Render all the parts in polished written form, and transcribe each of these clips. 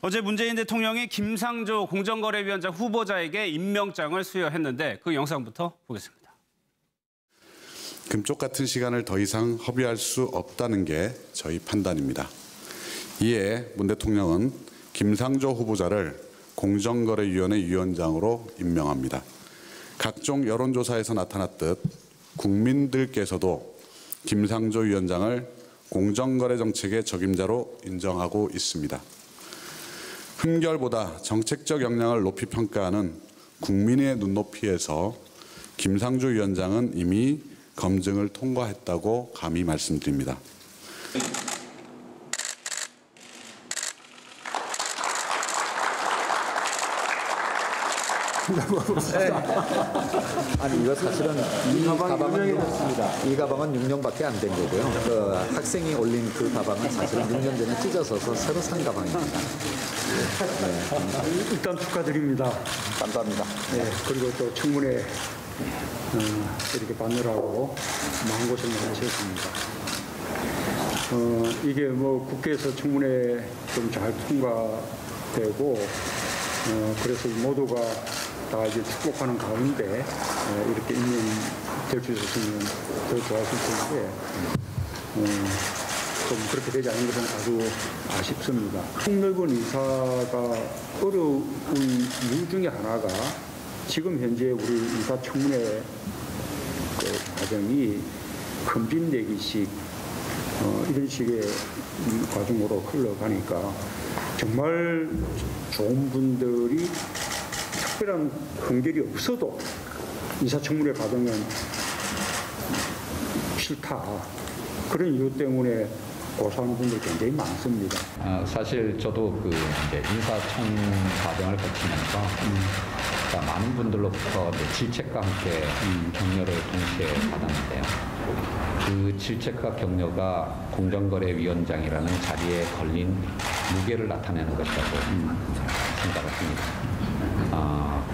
어제 문재인 대통령이 김상조 공정거래위원장 후보자에게 임명장을 수여했는데 그 영상부터 보겠습니다. 금쪽 같은 시간을 더 이상 허비할 수 없다는 게 저희 판단입니다. 이에 문 대통령은 김상조 후보자를 공정거래위원회 위원장으로 임명합니다. 각종 여론조사에서 나타났듯 국민들께서도 김상조 위원장을 공정거래 정책의 적임자로 인정하고 있습니다. 흠결보다 정책적 역량을 높이 평가하는 국민의 눈높이에서 김상조 위원장은 이미 검증을 통과했다고 감히 말씀드립니다. 아니 이거 사실은 이 가방은 6년밖에 안 된 거고요. 그 학생이 올린 그 가방은 사실은 6년 전에 찢어서서 새로 산 가방입니다. 네. 일단 축하드립니다. 감사합니다. 네, 그리고 또 청문회 이렇게 받느라고 마음고생을 하셨습니다. 이게 뭐 국회에서 청문회 좀 잘 통과되고 그래서 모두가 다 이제 축복하는 가운데 이렇게 임명될 수 있었으면 더 좋았을 텐데 좀 그렇게 되지 않은 것은 아주 아쉽습니다. 폭넓은 인사가 어려운 이유 중에 하나가 지금 현재 우리 인사청문회 그 과정이 검진내기식 이런 식의 과정으로 흘러가니까 정말 좋은 분들이 특별한 흥결이 없어도 인사청문회 과정은 싫다. 그런 이유 때문에 고소하는 분들이 굉장히 많습니다. 사실 저도 그 이제 인사청 과정을 거치면서 많은 분들로부터 질책과 함께 격려를 동시에 받았는데요. 그 질책과 격려가 공정거래위원장이라는 자리에 걸린 무게를 나타내는 것이라고 생각을 합니다.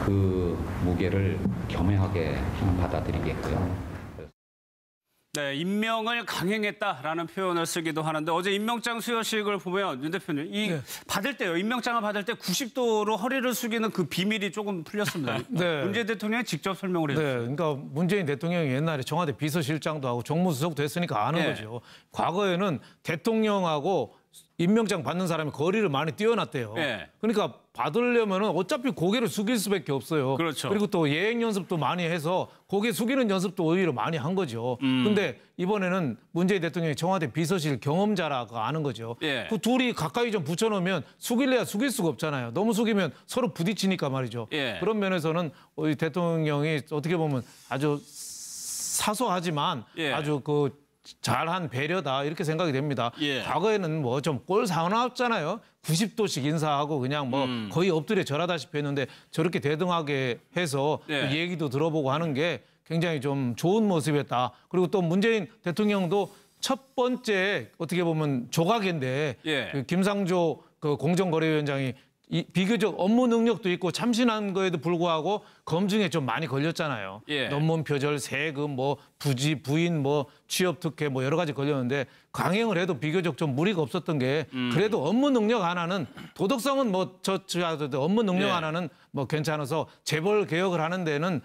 그 무게를 겸허하게 받아들이겠고요. 네, 임명을 강행했다라는 표현을 쓰기도 하는데 어제 임명장 수여식을 보면 윤 대표님 받을 때요. 임명장을 받을 때 90도로 허리를 숙이는 그 비밀이 조금 풀렸습니다. 네. 문재인 대통령이 직접 설명을 해주셨어요. 네, 그러니까 문재인 대통령이 옛날에 청와대 비서실장도 하고 정무수석도 했으니까 아는 거죠. 과거에는 대통령하고 임명장 받는 사람이 거리를 많이 뛰어났대요. 그러니까 받으려면 어차피 고개를 숙일 수밖에 없어요. 그렇죠. 그리고 또 예행 연습도 많이 해서 고개 숙이는 연습도 오히려 많이 한 거죠. 근데 이번에는 문재인 대통령이 청와대 비서실 경험자라고 아는 거죠. 그 둘이 가까이 좀 붙여놓으면 숙일래야 숙일 수가 없잖아요. 너무 숙이면 서로 부딪히니까 말이죠. 그런 면에서는 우리 대통령이 어떻게 보면 아주 사소하지만 아주 그 잘한 배려다 이렇게 생각이 됩니다. 과거에는 뭐 좀 꼴 사나웠잖아요. 90도씩 인사하고 그냥 뭐 거의 엎드려 절하다시피 했는데 저렇게 대등하게 해서 그 얘기도 들어보고 하는 게 굉장히 좀 좋은 모습이었다. 그리고 또 문재인 대통령도 첫 번째 어떻게 보면 조각인데 그 김상조 그 공정거래위원장이 비교적 업무 능력도 있고 참신한 거에도 불구하고 검증에 좀 많이 걸렸잖아요. 논문 표절, 세금, 뭐 부지, 부인, 뭐 취업 특혜 뭐 여러 가지 걸렸는데 강행을 해도 비교적 좀 무리가 없었던 게 그래도 업무 능력 하나는 도덕성은 뭐 저치하더라도 업무 능력 하나는 뭐 괜찮아서 재벌 개혁을 하는 데는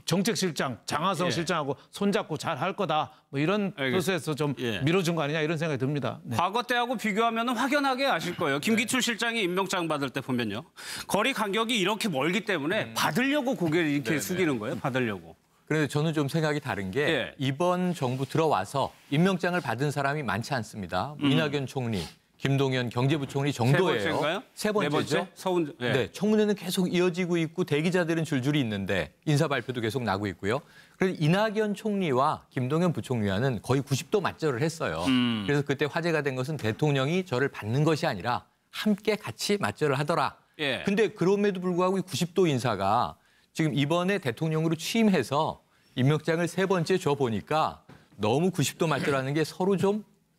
정책실장, 장하성 실장하고 손잡고 잘 할 거다. 뭐 이런 뜻에서 좀 밀어준 거 아니냐 이런 생각이 듭니다. 과거 때하고 비교하면 확연하게 아실 거예요. 김기춘 실장이 임명장 받을 때 보면요. 거리 간격이 이렇게 멀기 때문에 받으려고 고개를 이렇게 숙이는 거예요. 받으려고. 그런데 저는 좀 생각이 다른 게 이번 정부 들어와서 임명장을 받은 사람이 많지 않습니다. 이낙연 총리, 김동연 경제부총리 정도예요. 세 번째죠. 네, 청문회는 계속 이어지고 있고 대기자들은 줄줄이 있는데 인사 발표도 계속 나고 있고요. 그래서 이낙연 총리와 김동연 부총리와는 거의 90도 맞절을 했어요. 그래서 그때 화제가 된 것은 대통령이 저를 받는 것이 아니라 함께 같이 맞절을 하더라. 근데 그럼에도 불구하고 이 90도 인사가 지금 이번에 대통령으로 취임해서 임명장을 세 번째 줘 보니까 너무 90도 맞절하는 게 서로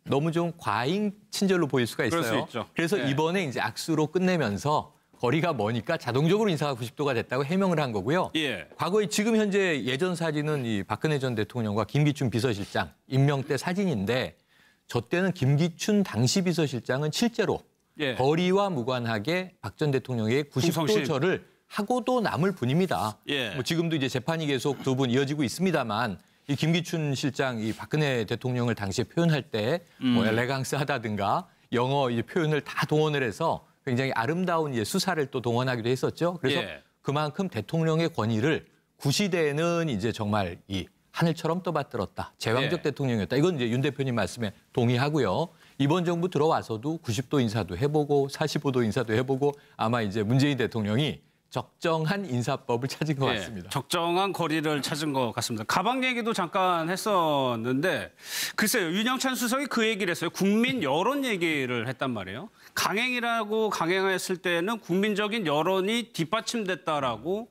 너무 좀 과잉 친절로 보일 수가 있어요. 그래서 이번에 이제 악수로 끝내면서 거리가 머니까 자동적으로 인사가 90도가 됐다고 해명을 한 거고요. 과거에 지금 현재 예전 사진은 이 박근혜 전 대통령과 김기춘 비서실장 임명 때 사진인데 저 때는 김기춘 당시 비서실장은 실제로 예. 거리와 무관하게 박 전 대통령에게 90도 절을 하고도 남을 분입니다. 예. 뭐 지금도 이제 재판이 계속 두 분 이어지고 있습니다만 이 김기춘 실장 이 박근혜 대통령을 당시에 표현할 때 뭐 엘레강스하다든가 영어 이제 표현을 다 동원을 해서 굉장히 아름다운 이제 수사를 또 동원하기도 했었죠. 그래서 예. 그만큼 대통령의 권위를 구시대는 이제 정말 이 하늘처럼 떠받들었다. 제왕적 대통령이었다. 이건 이제 윤 대표님 말씀에 동의하고요. 이번 정부 들어와서도 90도 인사도 해보고 45도 인사도 해보고 아마 이제 문재인 대통령이 적정한 인사법을 찾은 것 같습니다. 적정한 거리를 찾은 것 같습니다. 가방 얘기도 잠깐 했었는데 글쎄요. 윤영찬 수석이 그 얘기를 했어요. 국민 여론 얘기를 했단 말이에요. 강행이라고 강행했을 때는 국민적인 여론이 뒷받침됐다라고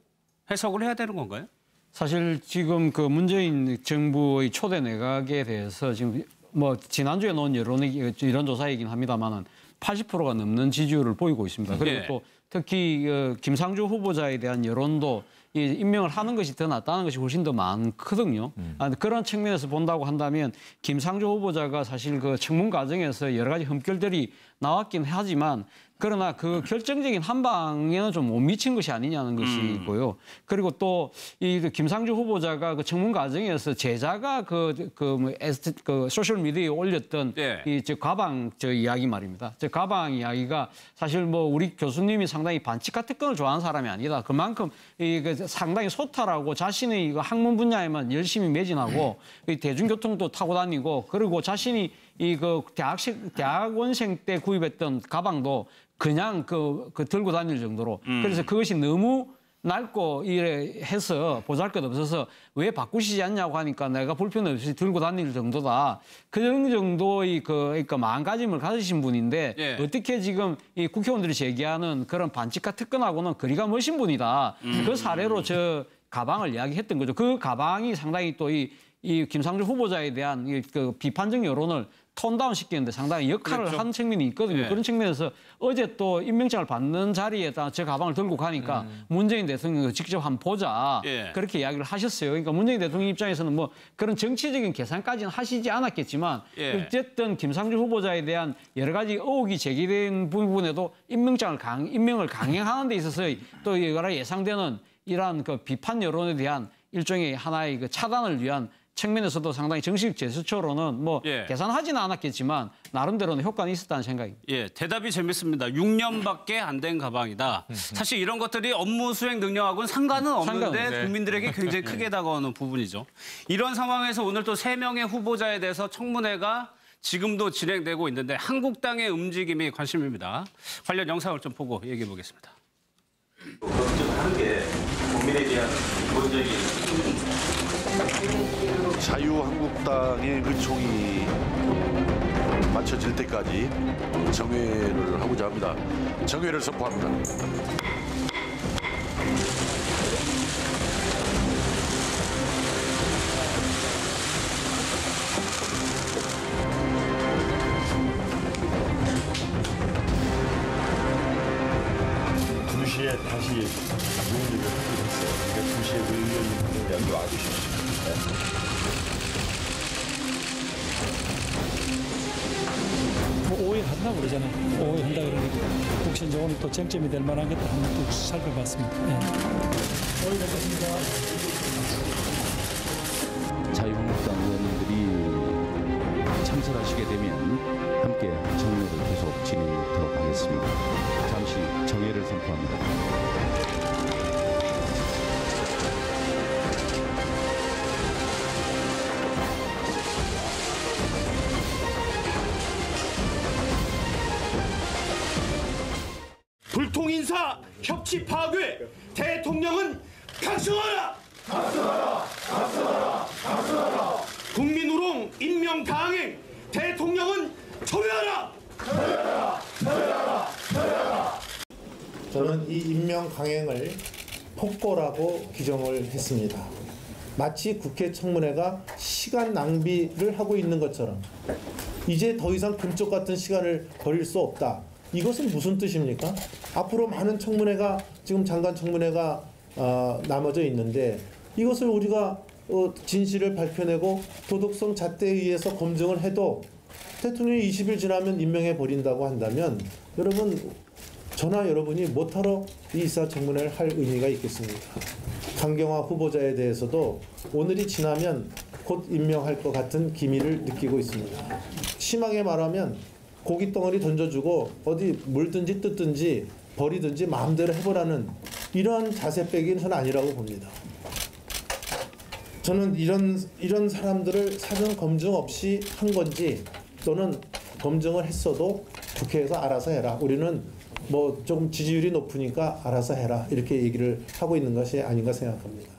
해석을 해야 되는 건가요? 사실 지금 그 문재인 정부의 초대 내각에 대해서 지금 뭐 지난주에 나온 여론조사이긴 합니다만은 80%가 넘는 지지율을 보이고 있습니다. 그리고 또 특히 김상조 후보자에 대한 여론도 임명을 하는 것이 더 낫다는 것이 훨씬 더 많거든요. 그런 측면에서 본다고 한다면 김상조 후보자가 사실 그 청문 과정에서 여러 가지 흠결들이 나왔긴 하지만 그러나 그 결정적인 한 방에는 좀 못 미친 것이 아니냐는 것이고요. 그리고 또 이 김상조 후보자가 그 청문 과정에서 제자가 그 소셜 미디어에 올렸던 이 가방 이야기 말입니다. 가방 이야기가 사실 뭐 우리 교수님이 상당히 반칙과 특권을 좋아하는 사람이 아니다. 그만큼 상당히 소탈하고 자신의 이거 학문 분야에만 열심히 매진하고 대중교통도 타고 다니고 그리고 자신이 대학원생 때 구입했던 가방도 그냥 들고 다닐 정도로 그래서 그것이 너무 낡고 이래 해서 보잘것없어서 왜 바꾸시지 않냐고 하니까 내가 불편 없이 들고 다닐 정도다. 그런 정도의 그러니까 마음가짐을 가지신 분인데 어떻게 지금 이 국회의원들이 제기하는 그런 반칙과 특권하고는 거리가 멀신 분이다. 그 사례로 저 가방을 이야기했던 거죠. 그 가방이 상당히 또 이 김상조 후보자에 대한 그 비판적 여론을 톤다운 시키는데 상당히 역할을 한 측면이 있거든요. 그런 측면에서 어제 또 임명장을 받는 자리에다 저 가방을 들고 가니까 문재인 대통령이 직접 한번 보자. 그렇게 이야기를 하셨어요. 그러니까 문재인 대통령 입장에서는 뭐 그런 정치적인 계산까지는 하시지 않았겠지만 어쨌든 김상조 후보자에 대한 여러 가지 의혹이 제기된 부분에도 임명을 강행하는 데 있어서 또 여러 예상되는 이러한 그 비판 여론에 대한 일종의 하나의 그 차단을 위한 측면에서도 상당히 정식 제스처로는 뭐 계산하지는 않았겠지만 나름대로는 효과는 있었다는 생각입니다. 대답이 재밌습니다. 6년밖에 안 된 가방이다. 사실 이런 것들이 업무 수행 능력하고는 상관은 없는데 국민들에게 굉장히 크게 다가오는 부분이죠. 이런 상황에서 오늘 또 3명의 후보자에 대해서 청문회가 지금도 진행되고 있는데 한국당의 움직임이 관심입니다. 관련 영상을 좀 보고 얘기해 보겠습니다. 걱정하는 게 국민에 대한 기본적인 자유한국당의 의총이 마쳐질 때까지 정회를 하고자 합니다. 정회를 선포합니다. 다시 논의를 하기로 했어요. 그러니까 2시에 의원님들이 와주십시오. 오해 한다고 그러잖아요. 오해 한다 그러니까 혹시 이제 오늘 또 쟁점이 될 만한 것도 한번 또 살펴봤습니다. 오해 됐습니다. 자유한국당 의원님들이 참석하시게 되면 함께 정례를 계속 진행하도록 하겠습니다. 잠시 정회를 선포합니다. 불통인사 협치 파괴 대통령은 각성하라! 각성하라! 각성하라! 각성하라! 국민우롱 임명 강행 대통령은 철회하라! 철회하라! 철회하라! 철회하라! 저는 이 임명 강행을 폭거라고 규정을 했습니다. 마치 국회 청문회가 시간 낭비를 하고 있는 것처럼 이제 더 이상 금쪽 같은 시간을 버릴 수 없다. 이것은 무슨 뜻입니까? 앞으로 많은 청문회가 지금 장관 청문회가 남아져 있는데 이것을 우리가 진실을 밝혀내고 도덕성 잣대에 의해서 검증을 해도 대통령이 20일 지나면 임명해 버린다고 한다면 여러분 저나 여러분이 못하러 이 인사청문회를 할 의미가 있겠습니까? 강경화 후보자에 대해서도 오늘이 지나면 곧 임명할 것 같은 기미를 느끼고 있습니다. 심하게 말하면 고기 덩어리 던져주고 어디 물든지 뜯든지 버리든지 마음대로 해보라는 이런 자세 빼기는 저는 아니라고 봅니다. 저는 이런 사람들을 사전 검증 없이 한 건지 또는 검증을 했어도 국회에서 알아서 해라. 우리는 뭐 좀 지지율이 높으니까 알아서 해라. 이렇게 얘기를 하고 있는 것이 아닌가 생각합니다.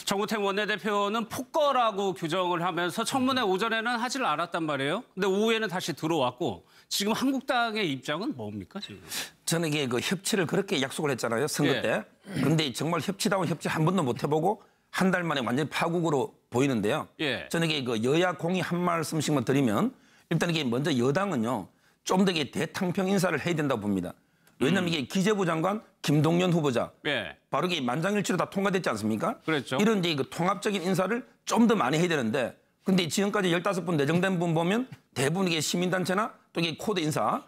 정우택 원내대표는 폭거라고 규정을 하면서 청문회 오전에는 하지를 않았단 말이에요. 근데 오후에는 다시 들어왔고 지금 한국당의 입장은 뭡니까 지금? 저는 이게 그 협치를 그렇게 약속을 했잖아요. 선거 때. 그런데 정말 협치다운 협치 한 번도 못 해보고 한 달 만에 완전히 파국으로 보이는데요. 저는 이게 그 여야 공의 한 말씀씩만 드리면 일단 이게 먼저 여당은요. 좀 더 대탕평 인사를 해야 된다고 봅니다. 왜냐하면 이게 기재부 장관 김동연 후보자 바로 이게 만장일치로 다 통과됐지 않습니까? 그렇죠. 이런 이제 그 통합적인 인사를 좀 더 많이 해야 되는데 근데 지금까지 15분 내정된 분 보면 대부분 이게 시민단체나 또 이게 코드 인사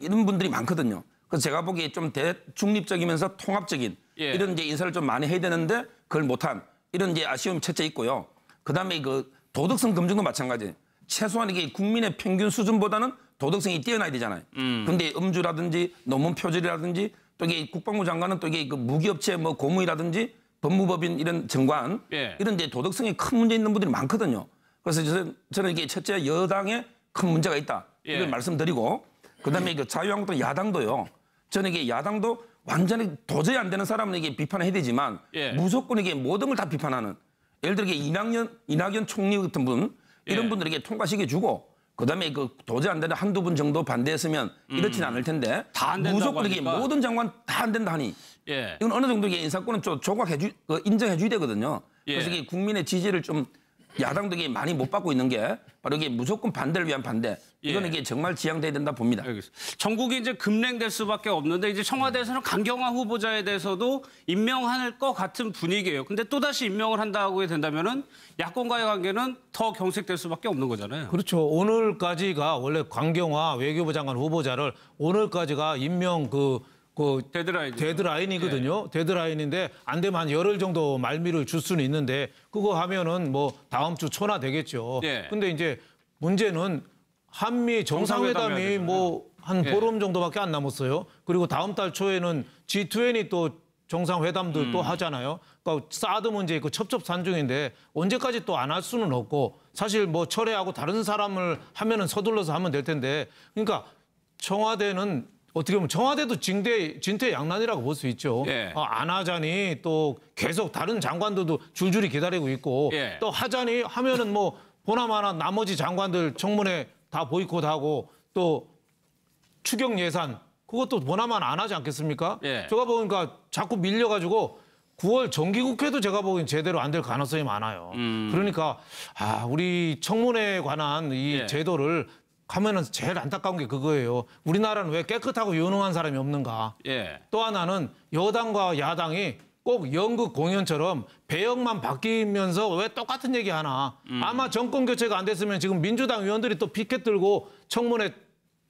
이런 분들이 많거든요. 그래서 제가 보기에 좀 대중립적이면서 통합적인 이런 이제 인사를 좀 많이 해야 되는데 그걸 못한 이런 이제 아쉬움이 첫째 있고요. 그다음에 그 도덕성 검증도 마찬가지예요. 최소한 이게 국민의 평균 수준보다는 도덕성이 뛰어나야 되잖아요. 근데 음주라든지 논문 표절이라든지 또 이게 국방부 장관은 또 이게 그 무기업체 뭐 고무이라든지 법무법인 이런 정관 이런 이제 도덕성이 큰 문제 있는 분들이 많거든요. 그래서 저는 이게 첫째 여당에 큰 문제가 있다 이걸 말씀드리고 그다음에 그 자유한국당 야당도요. 저는 이게 야당도 완전히 도저히 안 되는 사람은 이게 비판을 해야 되지만 무조건 이게 모든 걸 다 비판하는 예를 들어 이게 이낙연 총리 같은 분 이런 분들에게 통과시켜주고 그다음에 그 도저히 안 되는 한두 분 정도 반대했으면 이렇지는 않을 텐데 다 안 된다고 무조건 이게 하니까. 모든 장관 다 안 된다 하니 이건 어느 정도 이게 인사권은 인정해줘야 되거든요. 그래서 이게 국민의 지지를 좀 야당도 이게 많이 못 받고 있는 게 바로 이게 무조건 반대를 위한 반대. 이건 이게 정말 지양돼야 된다 봅니다. 전국이 이제 급냉될 수밖에 없는데 이제 청와대에서는 강경화 후보자에 대해서도 임명할 것 같은 분위기예요. 근데 또 다시 임명을 한다고 된다면은 야권과의 관계는 더 경색될 수밖에 없는 거잖아요. 그렇죠. 오늘까지가 원래 강경화 외교부 장관 후보자를 오늘까지가 임명 데드라인이거든요. 데드라인인데 안 되면 한 열흘 정도 말미를 줄 수는 있는데 그거 하면은 뭐 다음 주 초나 되겠죠. 근데 이제 문제는 한미 정상회담이 뭐 한 보름 정도밖에 안 남았어요. 그리고 다음 달 초에는 G20 또 정상회담도 또 하잖아요. 그러니까 사드 문제 있고 첩첩산중인데 언제까지 또 안 할 수는 없고 사실 뭐 철회하고 다른 사람을 하면은 서둘러서 하면 될 텐데 그러니까 청와대는 어떻게 보면 청와대도 진퇴양난이라고 볼 수 있죠. 안 하자니 또 계속 다른 장관들도 줄줄이 기다리고 있고 또 하자니 하면은 뭐 보나마나 나머지 장관들 청문회 다 보이콧하고 또 추경 예산 그것도 보나마나 안 하지 않겠습니까? 제가 보니까 자꾸 밀려가지고 9월 정기국회도 제가 보기엔 제대로 안 될 가능성이 많아요. 그러니까 우리 청문회에 관한 이 제도를 하면은 제일 안타까운 게 그거예요. 우리나라는 왜 깨끗하고 유능한 사람이 없는가. 또 하나는 여당과 야당이 꼭 연극 공연처럼 배역만 바뀌면서 왜 똑같은 얘기 하나. 아마 정권 교체가 안 됐으면 지금 민주당 의원들이 또 피켓 들고 청문회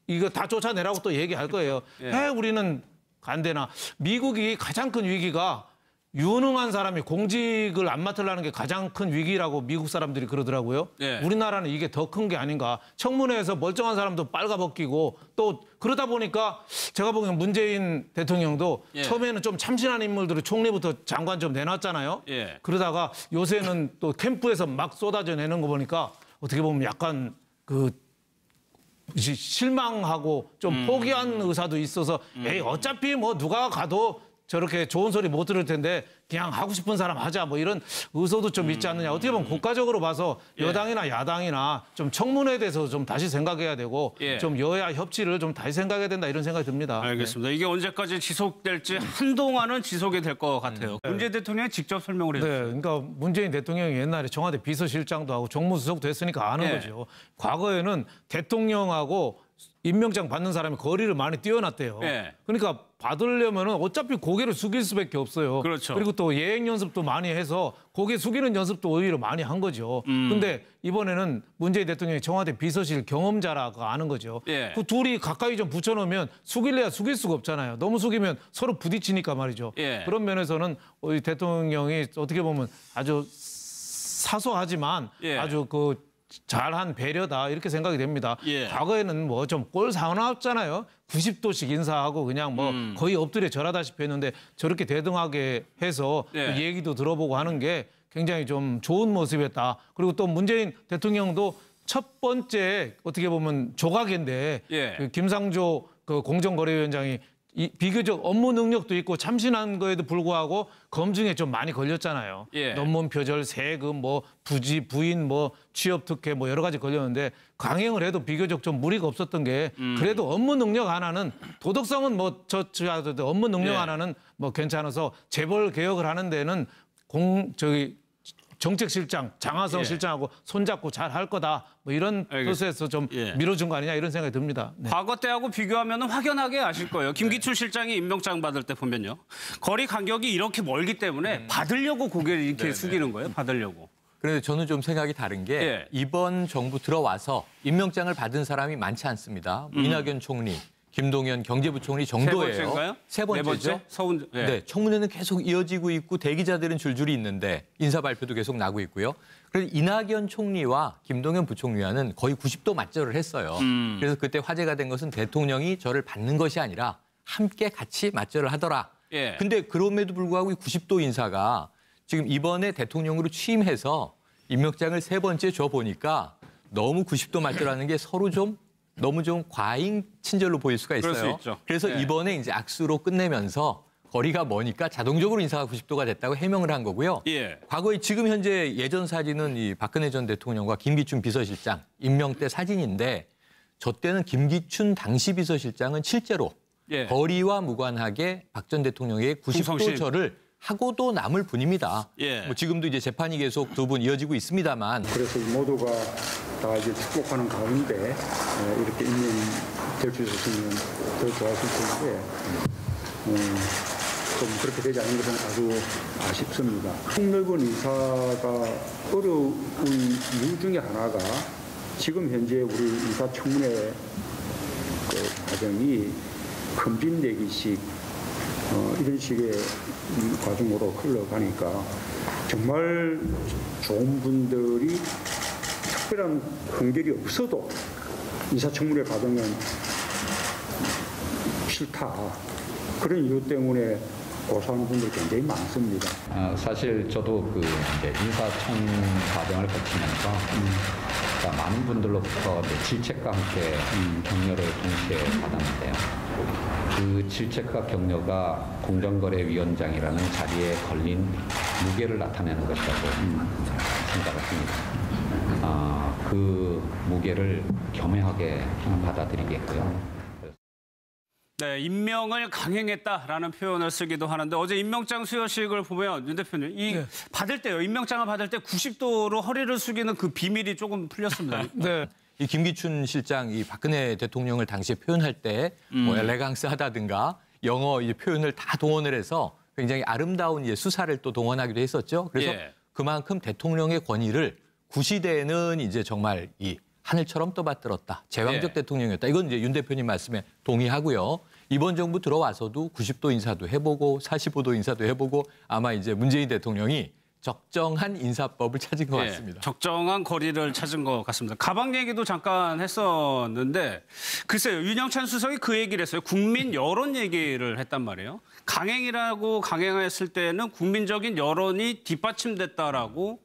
이거 다 쫓아내라고 또 얘기할 거예요. 왜 우리는 안 되나. 미국이 가장 큰 위기가 유능한 사람이 공직을 안 맡으려는 게 가장 큰 위기라고 미국 사람들이 그러더라고요. 우리나라는 이게 더 큰 게 아닌가. 청문회에서 멀쩡한 사람도 빨가벗기고 또 그러다 보니까 제가 보기엔 문재인 대통령도 처음에는 좀 참신한 인물들을 총리부터 장관 좀 내놨잖아요. 그러다가 요새는 또 캠프에서 막 쏟아져 내는 거 보니까 어떻게 보면 약간 실망하고 좀 포기한 의사도 있어서 에이 어차피 뭐 누가 가도 저렇게 좋은 소리 못 들을 텐데 그냥 하고 싶은 사람 하자 뭐 이런 의도도 좀 있지 않느냐. 어떻게 보면 국가적으로 봐서 여당이나 야당이나 좀 청문회에 대해서 좀 다시 생각해야 되고 좀 여야 협치를 좀 다시 생각해야 된다 이런 생각이 듭니다. 알겠습니다. 이게 언제까지 지속될지 한동안은 지속이 될 것 같아요. 문재인 대통령이 직접 설명을 했어요. 그러니까 문재인 대통령이 옛날에 청와대 비서실장도 하고 정무수석도 했으니까 아는 거죠. 과거에는 대통령하고 임명장 받는 사람이 거리를 많이 뛰어났대요. 예. 그러니까 받으려면은 어차피 고개를 숙일 수밖에 없어요. 그렇죠. 그리고 또 예행 연습도 많이 해서 고개 숙이는 연습도 오히려 많이 한 거죠. 근데 이번에는 문재인 대통령이 청와대 비서실 경험자라고 아는 거죠. 예. 그 둘이 가까이 좀 붙여놓으면 숙일래야 숙일 수가 없잖아요. 너무 숙이면 서로 부딪히니까 말이죠. 예. 그런 면에서는 우리 대통령이 어떻게 보면 아주 사소하지만 예. 아주 그 잘한 배려다 이렇게 생각이 됩니다. 예. 과거에는 뭐 좀 꼴 사나웠잖아요. 90도씩 인사하고 그냥 뭐 거의 엎드려 절하다시피 했는데 저렇게 대등하게 해서 예. 그 얘기도 들어보고 하는 게 굉장히 좀 좋은 모습이었다. 그리고 또 문재인 대통령도 첫 번째 어떻게 보면 조각인데 예. 그 김상조 그 공정거래위원장이 비교적 업무 능력도 있고 참신한 거에도 불구하고 검증에 좀 많이 걸렸잖아요. 예. 논문 표절, 세금, 뭐 부지, 부인, 뭐 취업 특혜 뭐 여러 가지 걸렸는데 강행을 해도 비교적 좀 무리가 없었던 게 그래도 업무 능력 하나는 도덕성은 뭐 저하도 업무 능력 예. 하나는 뭐 괜찮아서 재벌 개혁을 하는 데는 정책실장, 장하성 예. 실장하고 손잡고 잘 할 거다. 뭐 이런 뜻에서 좀 예. 밀어준 거 아니냐 이런 생각이 듭니다. 네. 과거 때하고 비교하면 확연하게 아실 거예요. 김기춘 실장이 임명장 받을 때 보면요. 거리 간격이 이렇게 멀기 때문에 받으려고 고개를 이렇게 숙이는 거예요. 받으려고. 그런데 저는 좀 생각이 다른 게 예. 이번 정부 들어와서 임명장을 받은 사람이 많지 않습니다. 이낙연 총리, 김동연 경제부총리 정도예요. 세 번째인가요? 세 번째죠. 네, 청문회는 계속 이어지고 있고 대기자들은 줄줄이 있는데 인사 발표도 계속 나고 있고요. 그래서 이낙연 총리와 김동연 부총리와는 거의 90도 맞절을 했어요. 그래서 그때 화제가 된 것은 대통령이 저를 받는 것이 아니라 함께 같이 맞절을 하더라. 예. 근데 그럼에도 불구하고 이 90도 인사가 지금 이번에 대통령으로 취임해서 임명장을 세 번째 줘 보니까 너무 90도 맞절하는 게 서로 너무 좀 과잉 친절로 보일 수가 있어요. 그럴 수 있죠. 그래서 예. 이번에 이제 악수로 끝내면서 거리가 머니까 자동적으로 인사가 90도가 됐다고 해명을 한 거고요. 예. 과거에 지금 현재 예전 사진은 이 박근혜 전 대통령과 김기춘 비서실장 임명 때 사진인데 저 때는 김기춘 당시 비서실장은 실제로 예. 거리와 무관하게 박 전 대통령의 90도 절을 하고도 남을 분입니다. 예. 뭐 지금도 이제 재판이 계속 두 분 이어지고 있습니다만. 그래서 모두가 다 이제 축복하는 가운데 이렇게 임명될 수 있었으면 더 좋았을 텐데 좀 그렇게 되지 않은 것은 아주 아쉽습니다. 폭넓은 인사가 어려운 이유 중에 하나가 지금 현재 우리 인사청문회 그 과정이 검진내기식 이런 식의 과정으로 흘러가니까 정말 좋은 분들이 특별한 공격이 없어도 인사청문회 과정은 싫다. 그런 이유 때문에 고소하는 분들이 굉장히 많습니다. 사실 저도 그 이제 인사청 과정을 거치면서 많은 분들로부터 질책과 함께 격려를 동시에 받았는데요. 그 질책과 격려가 공정거래위원장이라는 자리에 걸린 무게를 나타내는 것이라고 생각을 합니다. 그 무게를 겸허하게 받아들이겠고요. 네, 임명을 강행했다라는 표현을 쓰기도 하는데 어제 임명장 수여식을 보면 윤 대표님 받을 때요. 임명장을 받을 때 90도로 허리를 숙이는 그 비밀이 조금 풀렸습니다. 네. 이 김기춘 실장 이 박근혜 대통령을 당시에 표현할 때 뭐 엘레강스하다든가 영어 이제 표현을 다 동원을 해서 굉장히 아름다운 이제 수사를 또 동원하기도 했었죠. 그래서 그만큼 대통령의 권위를 구시대에는 이제 정말 이 하늘처럼 떠받들었다. 제왕적 대통령이었다. 이건 이제 윤 대표님 말씀에 동의하고요. 이번 정부 들어와서도 90도 인사도 해보고 45도 인사도 해보고 아마 이제 문재인 대통령이 적정한 인사법을 찾은 것 같습니다. 적정한 거리를 찾은 것 같습니다. 가방 얘기도 잠깐 했었는데 글쎄요. 윤영찬 수석이 그 얘기를 했어요. 국민 여론 얘기를 했단 말이에요. 강행이라고 강행했을 때는 국민적인 여론이 뒷받침됐다라고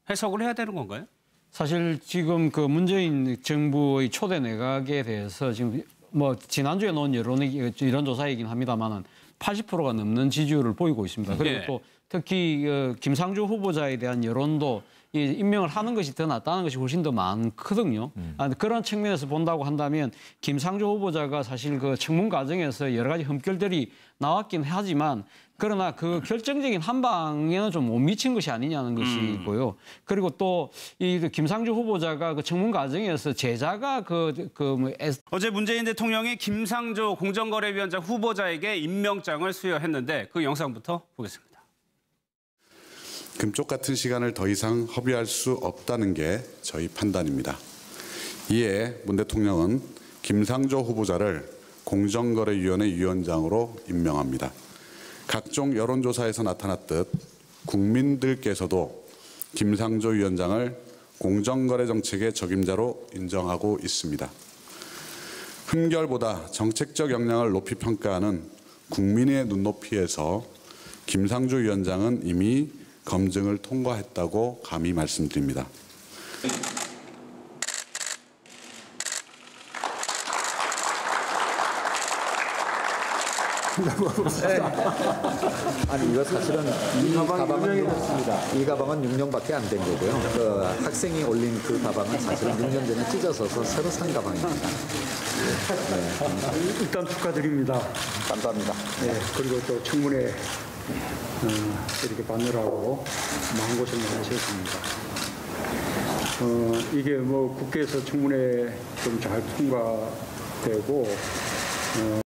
해석을 해야 되는 건가요? 사실 지금 그 문재인 정부의 초대 내각에 대해서 지금 뭐 지난주에 나온 여론조사이긴 합니다만은 80%가 넘는 지지율을 보이고 있습니다. 그리고 또 특히 김상조 후보자에 대한 여론도 이 임명을 하는 것이 더 낫다는 것이 훨씬 더 많거든요. 그런 측면에서 본다고 한다면 김상조 후보자가 사실 그 청문 과정에서 여러 가지 흠결들이 나왔긴 하지만 그러나 그 결정적인 한 방에는 좀 못 미친 것이 아니냐는 것이고요. 그리고 또 이 김상조 후보자가 그 청문 과정에서 제자가 어제 문재인 대통령이 김상조 공정거래위원장 후보자에게 임명장을 수여했는데 그 영상부터 보겠습니다. 금쪽 같은 시간을 더 이상 허비할 수 없다는 게 저희 판단입니다. 이에 문 대통령은 김상조 후보자를 공정거래위원회 위원장으로 임명합니다. 각종 여론조사에서 나타났듯 국민들께서도 김상조 위원장을 공정거래 정책의 적임자로 인정하고 있습니다. 흠결보다 정책적 역량을 높이 평가하는 국민의 눈높이에서 김상조 위원장은 이미 검증을 통과했다고 감히 말씀드립니다. 아니 이거 사실은 이 가방은 6년밖에 안 된 거고요. 그 학생이 올린 그 가방은 사실은 6년 전에 찢어서서 새로 산 가방입니다. 네. 일단 축하드립니다. 감사합니다. 네, 그리고 또 청문회 이렇게 받느라고 마음고생 많으셨습니다. 이게 뭐 국회에서 청문회 좀 잘 통과되고